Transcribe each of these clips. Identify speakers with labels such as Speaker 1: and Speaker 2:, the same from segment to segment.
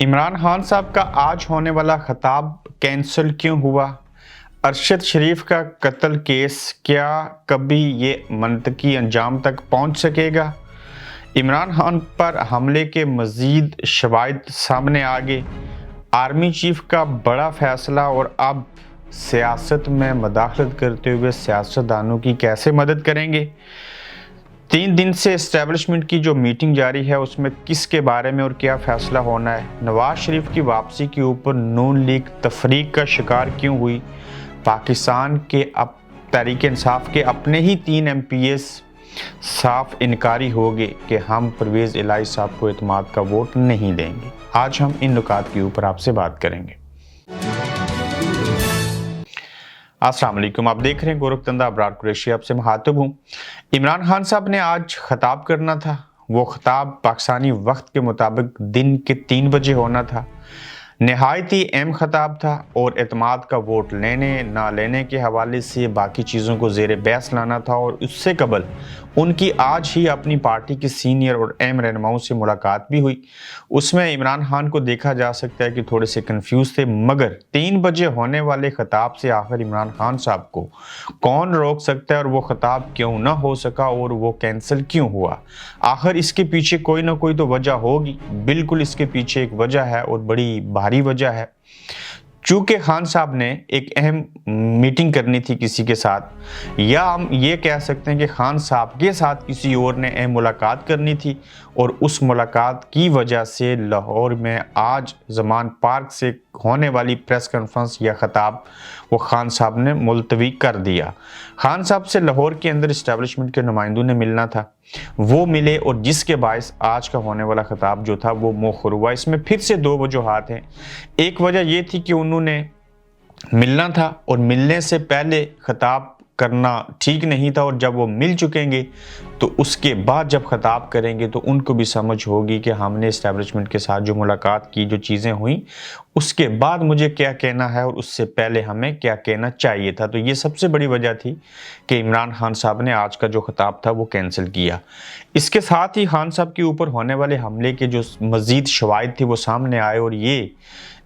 Speaker 1: इमरान खान साहब का आज होने वाला खिताब कैंसिल क्यों हुआ? अरशद शरीफ का कत्ल केस क्या कभी ये मंतकी अंजाम तक पहुंच सकेगा? इमरान खान पर हमले के मज़ीद शवाहिद सामने आ गए। आर्मी चीफ का बड़ा फैसला और अब सियासत में मदाखलत करते हुए सियासतदानों की कैसे मदद करेंगे? 3 दिन से इस्टेब्लिशमेंट की जो मीटिंग जारी है उसमें किसके बारे में और क्या फैसला होना है? नवाज शरीफ की वापसी के ऊपर नून लीग तफरीक का शिकार क्यों हुई? पाकिस्तान के अब तहरीक इंसाफ के अपने ही 3 MPs साफ इनकारी हो गए कि हम परवेज़ इलाही साहब को एतमाद का वोट नहीं देंगे। आज हम इन नुकात के ऊपर आपसे बात करेंगे। अस्सलाम वालेकुम, आप देख रहे हैं गोरखतंदा अबरार कुरैशी, आपसे मुखातिब हूँ। इमरान खान साहब ने आज खिताब करना था। वो खिताब पाकिस्तानी वक्त के मुताबिक दिन के 3 बजे होना था। नहायत ही अहम खिताब था और एतमाद का वोट लेने ना लेने के हवाले से बाकी चीज़ों को ज़ेर बहस लाना था। और उससे कबल उनकी आज ही अपनी पार्टी के सीनियर और अहम रहनुमाओं से मुलाकात भी हुई। उसमें इमरान खान को देखा जा सकता है कि थोड़े से कंफ्यूज थे, मगर 3 बजे होने वाले खिताब से आखिर इमरान खान साहब को कौन रोक सकता है और वो खिताब क्यों ना हो सका और वो कैंसिल क्यों हुआ? आखिर इसके पीछे कोई ना कोई तो वजह होगी। बिल्कुल इसके पीछे एक वजह है और बड़ी भारी वजह है। चूंकि खान साहब ने एक अहम मीटिंग करनी थी किसी के साथ, या हम ये कह सकते हैं कि खान साहब के साथ किसी और ने अहम मुलाकात करनी थी, और उस मुलाकात की वजह से लाहौर में आज ज़मान पार्क से होने वाली प्रेस कॉन्फ्रेंस या खिताब वो खान साहब ने मुलतवी कर दिया। खान साहब से लाहौर के अंदर इस्टेब्लिशमेंट के नुमाइंदों ने मिलना था, वो मिले, और जिसके बायस आज का होने वाला खिताब जो था वो मौखर हुआ। इसमें फिर से 2 वजूहात हैं। एक वजह ये थी कि उन्होंने मिलना था और मिलने से पहले खिताब करना ठीक नहीं था, और जब वो मिल चुकेंगे तो उसके बाद जब खिताब करेंगे तो उनको भी समझ होगी कि हमने इस्टेब्लिशमेंट के साथ जो मुलाकात की, जो चीज़ें हुई, उसके बाद मुझे क्या कहना है और उससे पहले हमें क्या कहना चाहिए था। तो ये सबसे बड़ी वजह थी कि इमरान खान साहब ने आज का जो खिताब था वो कैंसिल किया। इसके साथ ही खान साहब के ऊपर होने वाले हमले के जो मज़ीद शवाहिद थे वो सामने आए, और ये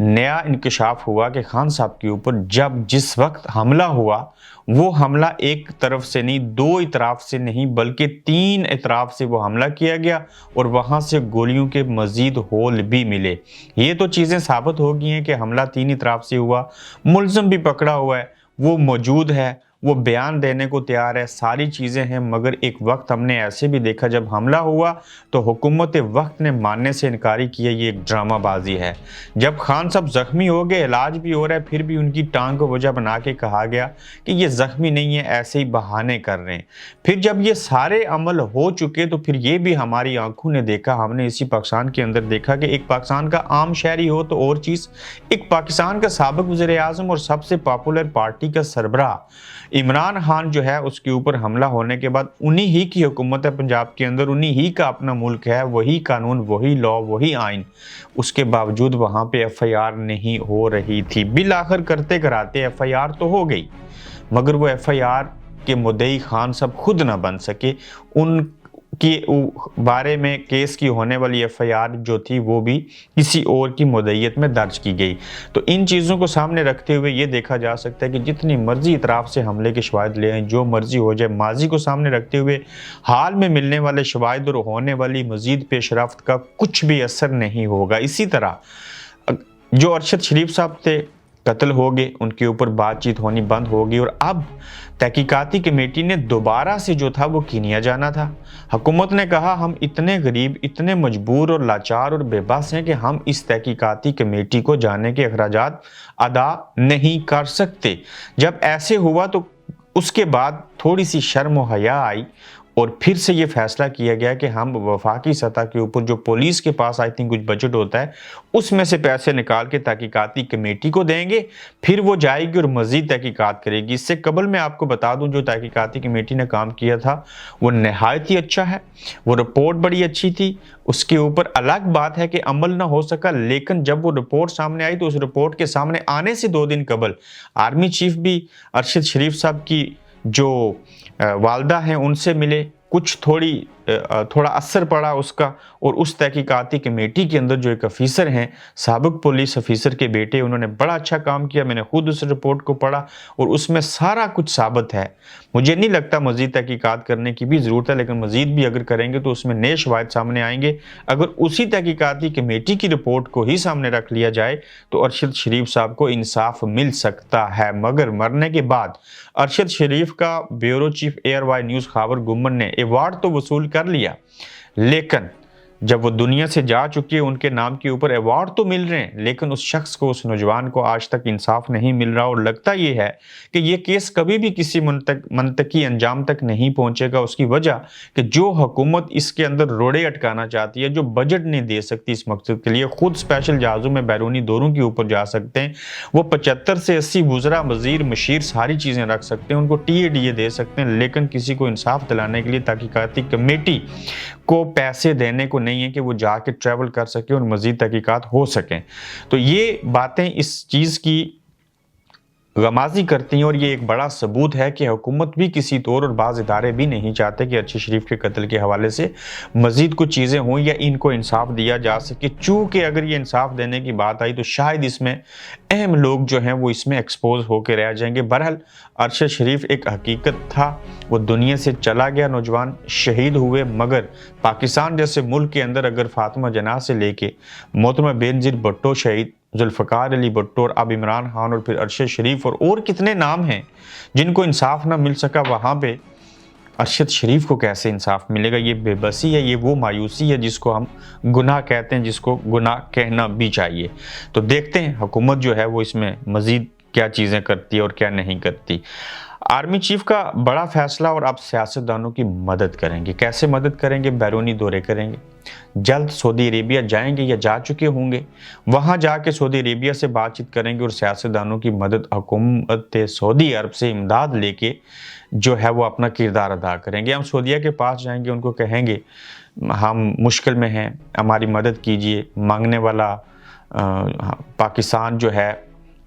Speaker 1: नया इंकशाफ हुआ कि खान साहब के ऊपर जब जिस वक्त हमला हुआ वो हमला एक तरफ से नहीं, 2 इतराफ से नहीं, बल्कि 3 इतराफ से वो हमला किया गया, और वहाँ से गोलियों के मज़ीद होल भी मिले। ये तो चीज़ें साबित हो गई हैं कि हमला 3 इतराफ से हुआ। मुलज़म भी पकड़ा हुआ है, वो मौजूद है, वो बयान देने को तैयार है, सारी चीज़ें हैं। मगर एक वक्त हमने ऐसे भी देखा जब हमला हुआ तो हुकूमत वक्त ने मानने से इनकारी किया, ये एक ड्रामाबाजी है। जब खान साहब ज़ख्मी हो गए, इलाज भी हो रहा है, फिर भी उनकी टांग को वजह बना के कहा गया कि ये ज़ख्मी नहीं है, ऐसे ही बहाने कर रहे हैं। फिर जब ये सारे अमल हो चुके तो फिर ये भी हमारी आंखों ने देखा, हमने इसी पाकिस्तान के अंदर देखा कि एक पाकिस्तान का आम शहरी हो तो और चीज़, एक पाकिस्तान का साबिक वज़ीर-ए-आज़म और सबसे पॉपुलर पार्टी का सरबराह इमरान खान जो है, उसके ऊपर हमला होने के बाद उन्हीं ही की हुकूमत है पंजाब के अंदर, उन्हीं ही का अपना मुल्क है, वही कानून, वही लॉ, वही आइन, उसके बावजूद वहाँ पे FIR नहीं हो रही थी। बिल आखिर करते कराते FIR तो हो गई, मगर वो FIR के मुद्दई खान साहब खुद ना बन सके। उनके बारे में केस की होने वाली FIR जो थी वो भी किसी और की मुद्दईयत में दर्ज की गई। तो इन चीज़ों को सामने रखते हुए ये देखा जा सकता है कि जितनी मर्जी इतराफ से हमले के शवाहिद ले आएं, जो मर्जी हो जाए, माजी को सामने रखते हुए हाल में मिलने वाले शवाहिद और होने वाली मजीद पेशरफ्त का कुछ भी असर नहीं होगा। इसी तरह जो अरशद शरीफ साहब थे, कत्ल हो गए, उनके ऊपर बातचीत होनी बंद होगी, और अब तहकीकाती कमेटी ने दोबारा से जो था वो कीनिया जाना था। हुकूमत ने कहा हम इतने गरीब, इतने मजबूर और लाचार और बेबस हैं कि हम इस तहकीकाती कमेटी को जाने के अखराजात अदा नहीं कर सकते। जब ऐसे हुआ तो उसके बाद थोड़ी सी शर्म और हया आई, और फिर से ये फैसला किया गया कि हम वफाकी सतह के ऊपर जो पुलिस के पास आई थिंक कुछ बजट होता है, उसमें से पैसे निकाल के तहकीकाती कमेटी को देंगे, फिर वो जाएगी और मज़ीद तहकीकात करेगी। इससे कबल मैं आपको बता दूं, जो तहकीकाती कमेटी ने काम किया था वो नहायत ही अच्छा है, वो रिपोर्ट बड़ी अच्छी थी। उसके ऊपर अलग बात है कि अमल ना हो सका, लेकिन जब वो रिपोर्ट सामने आई तो उस रिपोर्ट के सामने आने से 2 दिन कबल आर्मी चीफ भी अरशद शरीफ साहब की जो वालदा हैं उनसे मिले, कुछ थोड़ी थोड़ा असर पड़ा उसका, और उस तहकीकाती कमेटी के अंदर जो एक अफीसर हैं, साबिक पुलिस अफीसर के बेटे, उन्होंने बड़ा अच्छा काम किया। मैंने खुद उस रिपोर्ट को पढ़ा और उसमें सारा कुछ साबित है। मुझे नहीं लगता मज़ीद तहकीकात करने की भी ज़रूरत है, लेकिन मज़ीद भी अगर करेंगे तो उसमें नए शवाहिद सामने आएंगे। अगर उसी तहकीकाती कमेटी की रिपोर्ट को ही सामने रख लिया जाए तो अरशद शरीफ साहब को इंसाफ मिल सकता है, मगर मरने के बाद अरशद शरीफ का ब्यूरो चीफ ARY न्यूज़ खबर गुम्मन ने अवार्ड तो वसूल कर लिया, लेकिन जब वो दुनिया से जा चुके हैं, उनके नाम के ऊपर अवार्ड तो मिल रहे हैं, लेकिन उस शख्स को, उस नौजवान को आज तक इंसाफ नहीं मिल रहा। और लगता ये है कि ये केस कभी भी किसी मंतकी अंजाम तक नहीं पहुंचेगा। उसकी वजह कि जो हुकूमत इसके अंदर रोड़े अटकाना चाहती है, जो बजट नहीं दे सकती इस मकसद के लिए, खुद स्पेशल जहाज़ों में बैरूनी दौरों के ऊपर जा सकते हैं, वो 75 से 80 वज़रा, वज़ीर, मशीर सारी चीज़ें रख सकते हैं, उनको TADA दे सकते हैं, लेकिन किसी को इंसाफ दिलाने के लिए तहकीकाती कमेटी को पैसे देने को नहीं है कि वो जाके ट्रैवल कर सके और मज़ीद तहकीकात हो सकें। तो ये बातें इस चीज़ की गमाजी करती हैं, और ये एक बड़ा सबूत है कि हुकूमत भी किसी तौर, और बाज़ इदारे भी नहीं चाहते कि अरशद शरीफ के कत्ल के हवाले से मज़ीद कुछ चीज़ें हों या इनको इंसाफ दिया जा सके। चूँकि अगर ये इंसाफ देने की बात आई तो शायद इसमें अहम लोग जो हैं वो इसमें एक्सपोज होकर रह जाएंगे। बहरहाल अरशद शरीफ एक हकीकत था, वो दुनिया से चला गया, नौजवान शहीद हुए, मगर पाकिस्तान जैसे मुल्क के अंदर अगर फातिमा जनाह से लेके मोहतरमा बेनज़ीर भुट्टो शहीद, जुल्फ़िकार अली भुट्टो, और अब इमरान खान, और फिर अरशद शरीफ, और कितने नाम हैं जिनको इंसाफ ना मिल सका, वहाँ पे अरशद शरीफ को कैसे इंसाफ मिलेगा? ये बेबसी है, ये वो मायूसी है जिसको हम गुनाह कहते हैं, जिसको गुनाह कहना भी चाहिए। तो देखते हैं हुकूमत जो है वो इसमें मज़ीद क्या चीज़ें करती है और क्या नहीं करती। आर्मी चीफ का बड़ा फैसला, और अब सियासतदानों की मदद करेंगे। कैसे मदद करेंगे? बैरूनी दौरे करेंगे, जल्द सऊदी अरेबिया जाएंगे या जा चुके होंगे, वहाँ जाके सऊदी अरेबिया से बातचीत करेंगे और सियासतदानों की मदद, हुकूमत सऊदी अरब से इमदाद लेके जो है वो अपना किरदार अदा करेंगे। हम सऊदीया के पास जाएंगे, उनको कहेंगे हम मुश्किल में हैं, हमारी मदद कीजिए। मांगने वाला पाकिस्तान जो है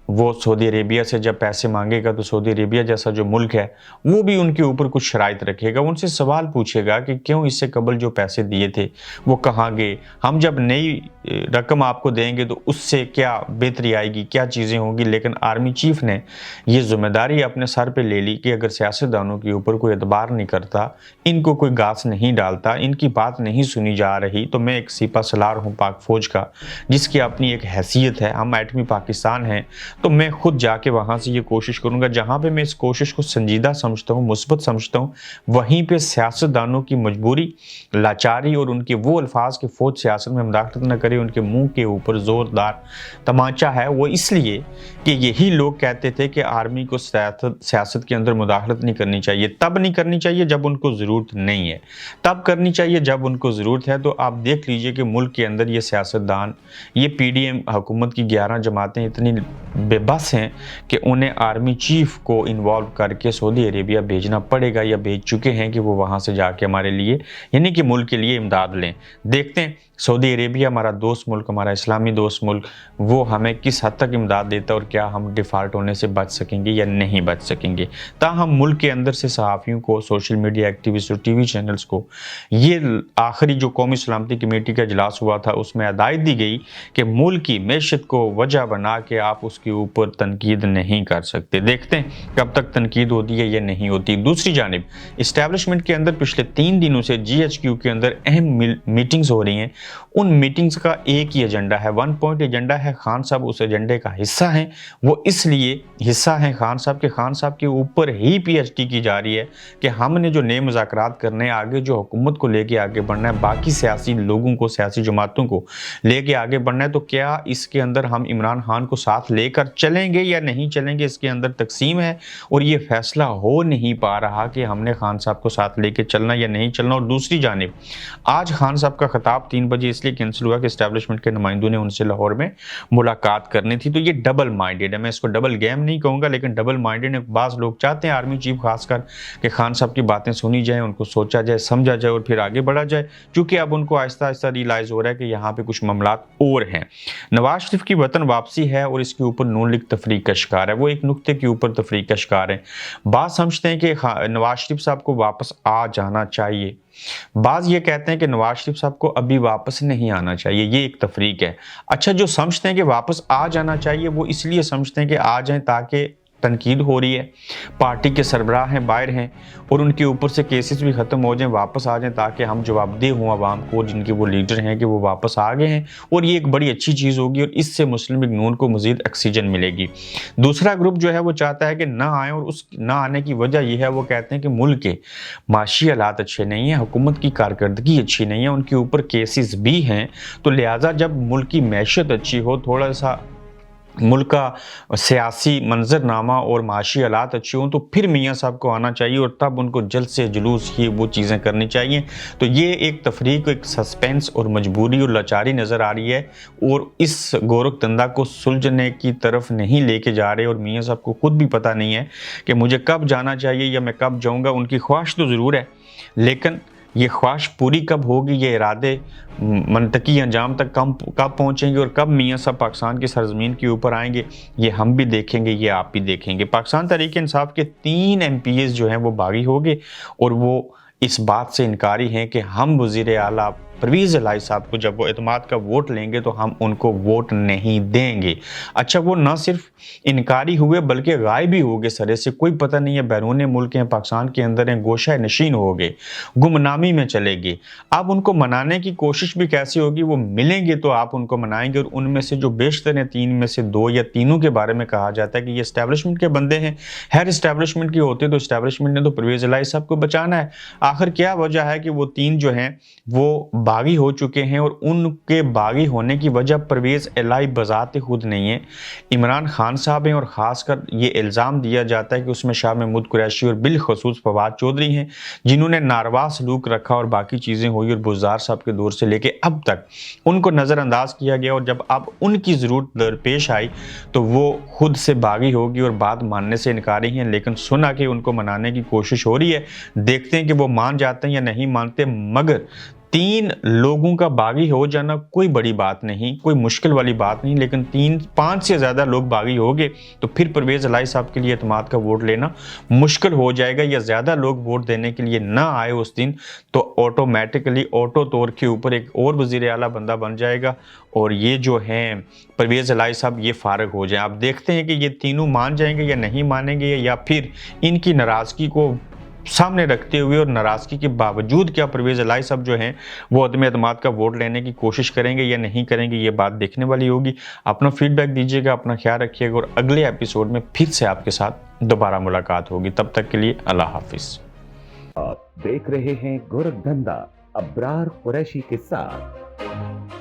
Speaker 1: वो सऊदी अरेबिया से जब पैसे मांगेगा तो सऊदी अरेबिया जैसा जो मुल्क है वो भी उनके ऊपर कुछ शराइत रखेगा, उनसे सवाल पूछेगा कि क्यों इससे कबल जो पैसे दिए थे वो कहाँ गए, हम जब नई रकम आपको देंगे तो उससे क्या बेहतरी आएगी, क्या चीज़ें होंगी। लेकिन आर्मी चीफ ने ये जिम्मेदारी अपने सर पे ले ली कि अगर सियासतदानों के ऊपर कोई एतबार नहीं करता, इनको कोई घास नहीं डालता, इनकी बात नहीं सुनी जा रही, तो मैं एक सिपा सलार हूँ पाक फ़ौज का, जिसकी अपनी एक हैसियत है, हम एटमी पाकिस्तान हैं, तो मैं खुद जाके वहाँ से ये कोशिश करूँगा। जहाँ पे मैं इस कोशिश को संजीदा समझता हूँ, मुस्बत समझता हूँ, वहीं पे सियासतदानों की मजबूरी, लाचारी और उनके वो अल्फाज कि फ़ौज सियासत में मुदाखलत न करे, उनके मुंह के ऊपर ज़ोरदार तमाचा है। वो इसलिए कि यही लोग कहते थे कि आर्मी को सियासत के अंदर मुदाखलत नहीं करनी चाहिए। तब नहीं करनी चाहिए जब उनको ज़रूरत नहीं है, तब करनी चाहिए जब उनको ज़रूरत है। तो आप देख लीजिए कि मुल्क के अंदर ये सियासतदान, ये PDM हुकूमत की 11 जमातें इतनी बेबस हैं कि उन्हें आर्मी चीफ को इन्वॉल्व करके सऊदी अरेबिया भेजना पड़ेगा, या भेज चुके हैं कि वो वहाँ से जाके हमारे लिए, यानी कि मुल्क के लिए इमदाद लें। देखते हैं सऊदी अरेबिया हमारा दोस्त मुल्क, हमारा इस्लामी दोस्त मुल्क, वो हमें किस हद तक इमदाद देता है और क्या हम डिफ़ॉल्ट होने से बच सकेंगे या नहीं बच सकेंगे। ताहम मुल्क के अंदर से सहाफ़ियों को, सोशल मीडिया एक्टिविस्ट और TV चैनल्स को ये आखिरी जो कौमी सलामती कमेटी का इजलास हुआ था उसमें हदायत दी गई कि मुल्क की मैशत को वजह बना के आप उसके ऊपर तनकीद नहीं कर सकते। देखते हैं कब तक तनकीद होती है या नहीं होती। दूसरी जानिब इस्टेब्लिशमेंट के अंदर पिछले 3 दिनों से GHQ के अंदर अहम मीटिंग्स हो रही हैं। उन मीटिंग्स का एक ही एजेंडा है, 1 पॉइंट एजेंडा है। खान साहब उस एजेंडे का हिस्सा हैं, वो इसलिए हिस्सा हैं खान साहब के ऊपर ही PhD की जा रही है कि हमने जो नए मुज़ाकरात करने हैं, आगे जो हुकूमत को लेके आगे बढ़ना है, बाकी सियासी लोगों को, सियासी जमातों को लेके आगे बढ़ना है, तो क्या इसके अंदर हम इमरान खान को साथ लेकर चलेंगे या नहीं चलेंगे, इसके अंदर तकसीम है। और ये फैसला हो नहीं पा रहा कि हमने खान साहब को साथ लेके चलना या नहीं चलना। और दूसरी जानिब आज खान साहब का खिताब 3 बजे इसलिए कैंसिल हुआ कि इस्टेब्लिशमेंट के नुमाइंदों ने उनसे लाहौर में मुलाकात करनी थी। तो ये डबल माइंडेड है, मैं इसको डबल गेम नहीं कहूँगा, लेकिन डबल माइंडेड है। बाज़ लोग चाहते हैं आर्मी चीफ खासकर कि खान साहब की बातें सुनी जाए, उनको सोचा जाए, समझा जाए और फिर आगे बढ़ा जाए, क्योंकि अब उनको आहिस्ता आहिस्ता रियलाइज़ हो रहा है कि यहाँ पे कुछ मामलात और हैं। नवाज शरीफ की वतन वापसी है और इसके ऊपर नून लीग तफरीक का शिकार है, वो एक नुक्ते के ऊपर तफरीक का शिकार है। बात समझते हैं कि नवाज शरीफ साहब को वापस आ जाना चाहिए, बाज़ ये कहते हैं कि नवाज शरीफ साहब को अभी वापस नहीं आना चाहिए, ये एक तफरीक है। अच्छा, जो समझते हैं कि वापस आ जाना चाहिए वो इसलिए समझते हैं कि आ जाएं ताकि तनकीद हो रही है, पार्टी के सरबराह हैं बाहर हैं और उनके ऊपर से केसेस भी ख़त्म हो जाएं, वापस आ जाएं ताकि हम जवाबदेह हों आवाम को, जिनके वो लीडर हैं कि वो वापस आ गए हैं, और ये एक बड़ी अच्छी चीज़ होगी और इससे मुस्लिम लीग नून को मज़ीद ऑक्सीजन मिलेगी। दूसरा ग्रुप जो है वो चाहता है कि ना आए, और उस ना आने की वजह यह है, वो कहते हैं कि मुल्क के माशी हालात अच्छे नहीं हैं, हुकूमत की कारकर्दगी अच्छी नहीं है, उनके ऊपर केसेस भी हैं, तो लिहाजा जब मुल्क की मैशत अच्छी हो, थोड़ा सा मुल्क का सियासी मंजरनामा और माशी हालात अच्छे हों, तो फिर मियाँ साहब को आना चाहिए और तब उनको जल्द से जुलूस ये वो चीज़ें करनी चाहिए। तो ये एक तफरीक, एक सस्पेंस और मजबूरी और लाचारी नज़र आ रही है, और इस गोरख धंधा को सुलझने की तरफ नहीं लेके जा रहे, और मियाँ साहब को खुद भी पता नहीं है कि मुझे कब जाना चाहिए या मैं कब जाऊँगा। उनकी ख्वाहिश तो ज़रूर है, लेकिन ये ख्वाहिश पूरी कब होगी, ये इरादे मनतकी अंजाम तक कब पहुँचेंगे और कब मियाँ साहब पाकिस्तान की सरजमीन के ऊपर आएंगे, ये हम भी देखेंगे, ये आप भी देखेंगे। पाकिस्तान तहरीक इंसाफ के 3 MPs जो हैं वो बागी हो गए, और वो इस बात से इनकारी हैं कि हम वज़ीर आला परवेज़ इलाही साहब को जब वो एतमाद का वोट लेंगे तो हम उनको वोट नहीं देंगे। अच्छा, वो ना सिर्फ इनकारी हुए बल्कि गायब भी हो गए सरे से, कोई पता नहीं है, बैरून मुल्क हैं, पाकिस्तान के अंदर हैं, गोशा नशीन हो गए, गुमनामी में चले गए। अब उनको मनाने की कोशिश भी कैसी होगी, वो मिलेंगे तो आप उनको मनाएंगे, और उनमें से जो बेशतर हैं 3 में से 2 या तीनों के बारे में कहा जाता है कि ये इस्टेब्लिशमेंट के बंदे हैं। हर इस्टेब्लिशमेंट के होते तो इस्टेब्लिशमेंट ने तो परवेज़ इलाही साहब को बचाना है। आखिर क्या वजह है कि वो 3 जो हैं वो बागी हो चुके हैं, और उनके बागी होने की वजह परवेज़ इलाही बज़ाते खुद नहीं है, इमरान खान साहब हैं, और ख़ासकर ये इल्ज़ाम दिया जाता है कि उसमें शाह महमूद कुरैशी और बिलखसूस फवाद चौधरी हैं, जिन्होंने नारवा सलूक रखा और बाकी चीज़ें हुई, और बुज़दार साहब के दौर से लेके अब तक उनको नज़रअंदाज किया गया, और जब अब उनकी ज़रूरत दरपेश आई तो वो खुद से बागी होगी और बात मानने से इनकारी हैं। लेकिन सुना कि उनको मनाने की कोशिश हो रही है, देखते हैं कि वो मान जाते हैं या नहीं मानते। मगर 3 लोगों का बागी हो जाना कोई बड़ी बात नहीं, कोई मुश्किल वाली बात नहीं, लेकिन 3-5 से ज़्यादा लोग बागी हो गए तो फिर परवेज़ इलाही साहब के लिए एतमाद का वोट लेना मुश्किल हो जाएगा, या ज़्यादा लोग वोट देने के लिए ना आए उस दिन तो ऑटोमेटिकली ऑटो तौर के ऊपर एक और वज़ीर आला बंदा बन जाएगा, और ये जो हैं परवेज़ इलाही साहब ये फारग हो जाए। आप देखते हैं कि ये तीनों मान जाएंगे या नहीं मानेंगे, या फिर इनकी नाराज़गी को सामने रखते हुए और नाराज़गी के बावजूद क्या परवेज़ इलाही साहब जो हैं वो अदम एतमाद का वोट लेने की कोशिश करेंगे या नहीं करेंगे, ये बात देखने वाली होगी। अपना फीडबैक दीजिएगा, अपना ख्याल रखिएगा, और अगले एपिसोड में फिर से आपके साथ दोबारा मुलाकात होगी। तब तक के लिए अल्लाह हाफिज़।
Speaker 2: आप देख रहे हैं गोरख धंधा अब्रार कुरैशी के साथ।